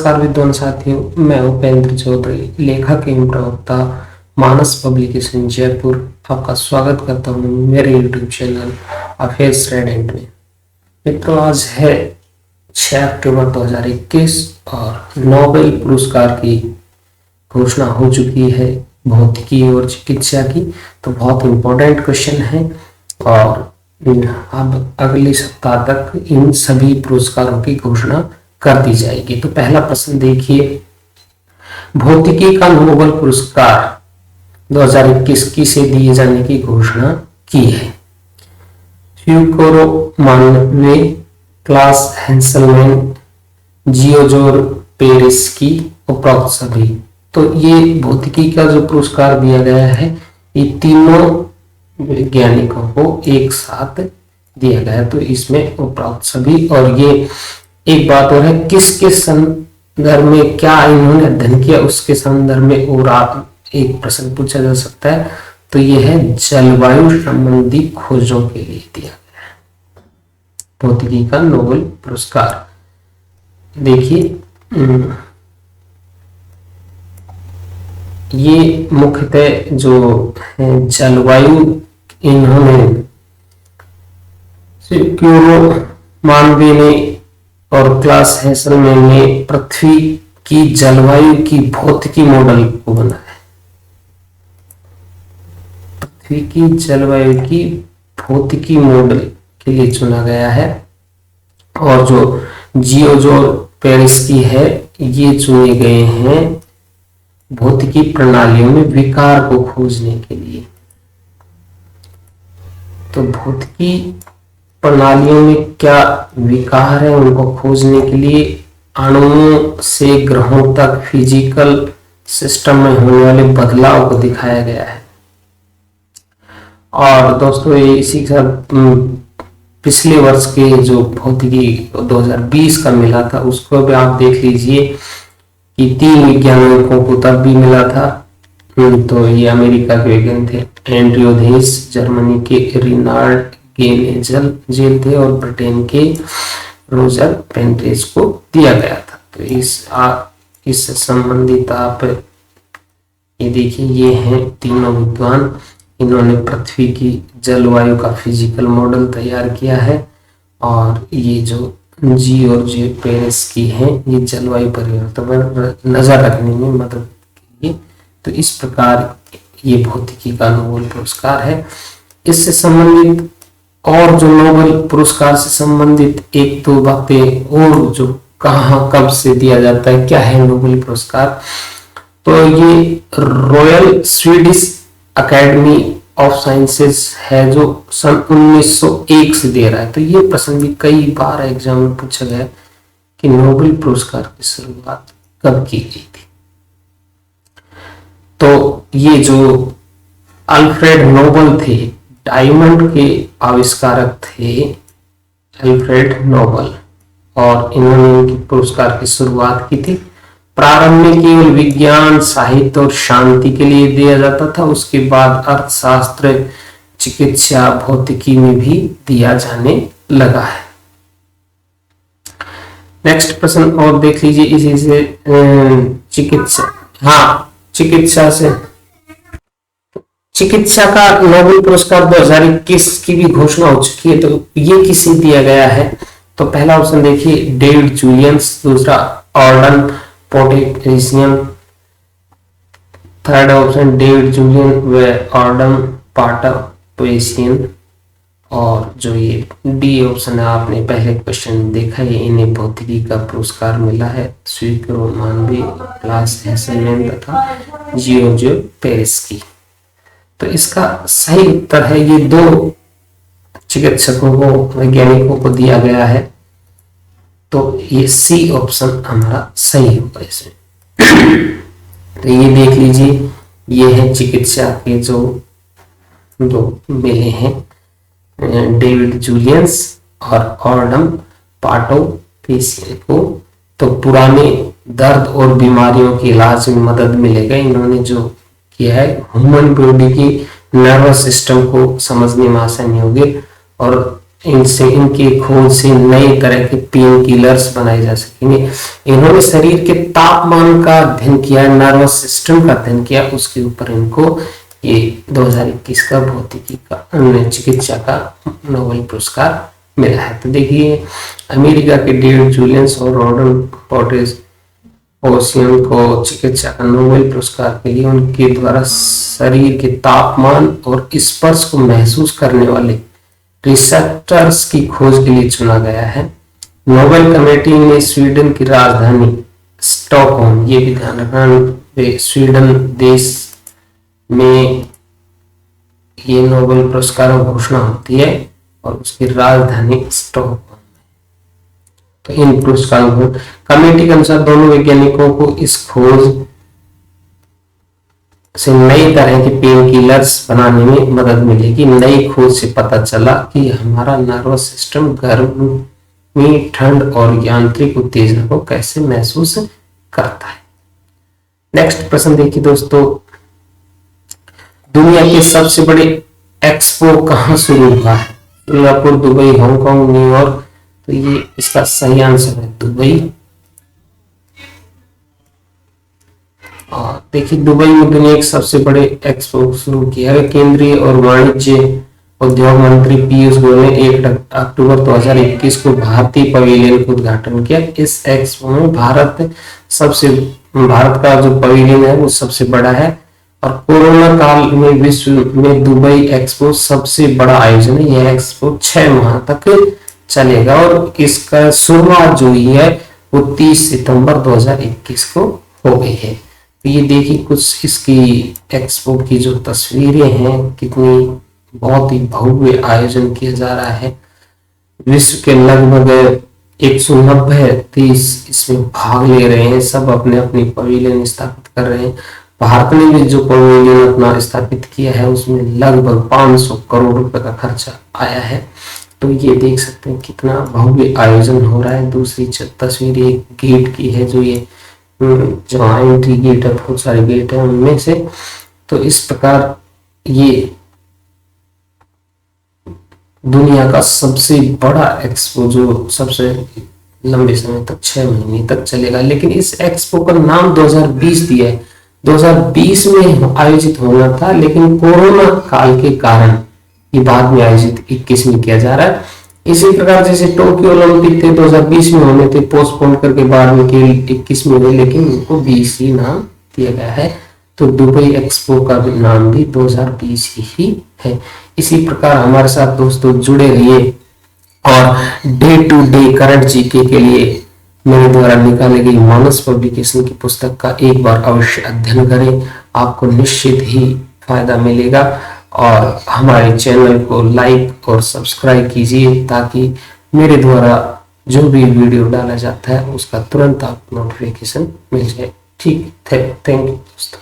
नमस्कार विद्वान साथियों, मैं उपेंद्र चौधरी, लेखक एवं प्रवक्ता, मानस पब्लिकेशन जयपुर। आपका स्वागत करता हूँ मेरे यूट्यूब चैनल अफेयर्स रेडेंट में। मित्रों, आज है 6 अक्टूबर 2021 और नोबेल पुरस्कार की घोषणा हो चुकी है भौतिकी और चिकित्सा की। तो बहुत इंपॉर्टेंट क्वेश्चन है और अब अगले सप्ताह तक इन सभी पुरस्कारों की घोषणा कर दी जाएगी। तो पहला प्रश्न देखिए, भौतिकी का नोबेल पुरस्कार 2021 किसे दिए जाने की घोषणा की है? फ्यूकोरो मानवे, क्लास हेंसलमैन, जियोजोर पेरेस्की, उपरोक्त सभी। तो ये भौतिकी का जो पुरस्कार दिया गया है, ये तीनों वैज्ञानिकों को एक साथ दिया गया। तो इसमें उपरोक्त सभी, और ये एक बात और है, किसके संदर्भ में क्या इन्होंने अध्ययन किया उसके संदर्भ में और आप एक प्रश्न पूछा जा सकता है। तो यह है जलवायु संबंधी खोजों के लिए दिया गया है भौतिकी का नोबेल पुरस्कार। देखिए, ये मुख्यतः जो है जलवायु, इन्होंने फ्यूकोरो मानवे ने और क्लास हेंसलमैन ने पृथ्वी की जलवायु की भौतिकी मॉडल को बनाया। पृथ्वी की जलवायु की भौतिकी मॉडल के लिए चुना गया है। और जो जियोजोर पेरेस्की है, ये चुने गए हैं भौतिकी प्रणालियों में विकार को खोजने के लिए। तो भौतिकी प्रणालियों में क्या विकार है उनको खोजने के लिए अणुओं से ग्रहों तक फिजिकल सिस्टम में होने वाले बदलाव को दिखाया गया है। और दोस्तों, ये इसी का पिछले वर्ष के जो भौतिकी 2020 का मिला था, उसको भी आप देख लीजिए कि 3 वैज्ञानिकों को तब भी मिला था। तो ये अमेरिका के वैज्ञानिक थे, एंड्रयू धेस, जर्मनी के रिनार्ड जेल थे, और ब्रिटेन के रोजर पेंट्रेज को दिया गया था। तो इससे संबंधित आप ये देखिए, ये हैं तीनों विद्वान, इन्होंने पृथ्वी की जलवायु का फिजिकल मॉडल तैयार किया है। और ये जो जी और जे पेरेस्की हैं, ये जलवायु परिवर्तन पर नजर रखने में मदद की है। तो इस प्रकार ये भौतिकी का नोबेल पुरस्कार है। इससे संबंधित और जो नोबेल पुरस्कार से संबंधित एक दो बातें और, जो कहाँ कब से दिया जाता है, क्या है नोबेल पुरस्कार। तो ये royal Swedish academy of sciences है, जो सन 1901 से दे रहा है। तो ये प्रश्न भी कई बार एग्जाम में पूछा गया कि नोबेल पुरस्कार की शुरुआत कब की गई थी। तो ये जो अल्फ्रेड नोबेल थे, डायमंड के आविष्कारक थे अल्फ्रेड नोबेल, और इन्होंने इनकी पुरस्कार की शुरुआत की थी। प्रारंभ में केवल विज्ञान, साहित्य और शांति के लिए दिया जाता था। उसके बाद अर्थशास्त्र, चिकित्सा, भौतिकी में भी दिया जाने लगा है। नेक्स्ट प्रश्न और देख लीजिए इसी से, चिकित्सा का नोबेल पुरस्कार 2021 की भी घोषणा हो चुकी है। तो ये किसे दिया गया है? तो पहला ऑप्शन देखिए, डेविड जूलियंस, दूसरा Ardem Patapoutian, third option David Julius व ऑर्डन पाटापेशियन, और जो ये डी ऑप्शन है, आपने पहले क्वेश्चन देखा है, इन्हें भौतिकी का पुरस्कार मिला है फ्यूकोरो मानवे, क्लास हेंसलमैन तथा जियोजोर पेरेस्की। तो इसका सही उत्तर है, ये 2 चिकित्सकों को, वैज्ञानिकों को दिया गया है। तो ये सी ऑप्शन हमारा सही होगा इसमें। तो ये देख लीजिए, ये है चिकित्सा के जो 2 मिले हैं, डेविड जूलियंस और ऑर्डन पाटापेशियन को। तो पुराने दर्द और बीमारियों के इलाज में मदद मिलेगा। इन्होंने जो किया है, ह्यूमन बॉडी की नर्वस सिस्टम को समझने में आसानी होगी, और इनसे इनके खोज से नए तरह के पेन किलर्स बनाए जा सकेंगे। इन्होंने शरीर के तापमान का अध्ययन किया, नर्वस सिस्टम का अध्ययन किया, उसके ऊपर इनको ये 2021 का भौतिकी का चिकित्सा का नोबेल पुरस्कार मिला है। तो देखिए अमेरिका के डेविड जुलियंस और रॉबर्ट पोसियन को चिकित्सा का नोबेल पुरस्कार के लिए उनके द्वारा शरीर के तापमान और स्पर्श को महसूस करने वाले रिसेप्टर्स की खोज के लिए चुना गया है। नोबेल कमेटी ने स्वीडन की राजधानी स्टॉकहोम, ये भी ध्यान रखना स्वीडन देश में ये नोबेल पुरस्कारों की घोषणा होती है और उसकी राजधानी स्टॉकहोम। तो इन पुरस्कारों को कमेटी के अनुसार दोनों वैज्ञानिकों को इस खोज से नई तरह के पेन किलर्स बनाने में मदद मिलेगी। नई खोज से पता चला कि हमारा नर्वस सिस्टम गर्मी, ठंड और यांत्रिक उत्तेजना को कैसे महसूस करता है। नेक्स्ट प्रश्न देखिए दोस्तों, दुनिया के सबसे बड़े एक्सपो कहाँ शुरू हुआ है? Singapore, Dubai, Hong Kong, New York. तो ये इसका सही आंसर है दुबई। देखिए दुबई में दुनिया के सबसे बड़े एक्सपो शुरू किया है। केंद्रीय और वाणिज्य उद्योग मंत्री पीयूष गोयल ने 1 अक्टूबर 2021 को भारतीय पवेलियन का उद्घाटन किया। इस एक्सपो में भारत का जो पवेलियन है वो सबसे बड़ा है और कोरोना काल में विश्व में दुबई एक्सपो सबसे बड़ा आयोजन है। यह एक्सपो 6 माह तक चलेगा और इसका शुरुआत जो हुई है वो 30 सितंबर 2021 को हो गई है। तो ये देखिए कुछ इसकी एक्सपो की जो तस्वीरें हैं, कितनी बहुत ही भव्य आयोजन किया जा रहा है। विश्व के लगभग 190 देश इसमें भाग ले रहे हैं, सब अपने अपने पवेलियन स्थापित कर रहे हैं। भारत ने भी जो पवेलियन अपना स्थापित किया है उसमें लगभग 500 करोड़ रुपए का खर्चा आया है। तो ये देख सकते हैं कितना भव्य आयोजन हो रहा है। दूसरी तस्वीर एक गेट की है, जो ये जो एंट्री गेट है, बहुत सारे गेट है उनमें से। तो इस प्रकार ये दुनिया का सबसे बड़ा एक्सपो जो सबसे लंबे समय तक 6 महीने तक चलेगा। लेकिन इस एक्सपो का नाम 2020 दिया है। 2020 में आयोजित होना था लेकिन कोरोना काल के कारण ये बाद में आयोजित 21 में किया जा रहा है। इसी प्रकार जैसे टोक्यो ओलंपिक थे 2020 में होने थे, पोस्टपोन करके बाद में 21 में हुए, लेकिन उनको 20 ही नाम दिया गया है। तो दुबई एक्सपो का भी नाम भी 2020 ही है। इसी प्रकार हमारे साथ दोस्तों जुड़े रहिए और day to day current GK के लिए मेरे द्वारा निकाली गई मानस पब्लिकेशन की पुस्तक का एक बार अवश्य अध्ययन करें, आपको निश्चित ही फायदा मिलेगा। और हमारे चैनल को लाइक और सब्सक्राइब कीजिए ताकि मेरे द्वारा जो भी वीडियो डाला जाता है उसका तुरंत आपको नोटिफिकेशन मिल जाए। ठीक है, थैंक यू दोस्तों।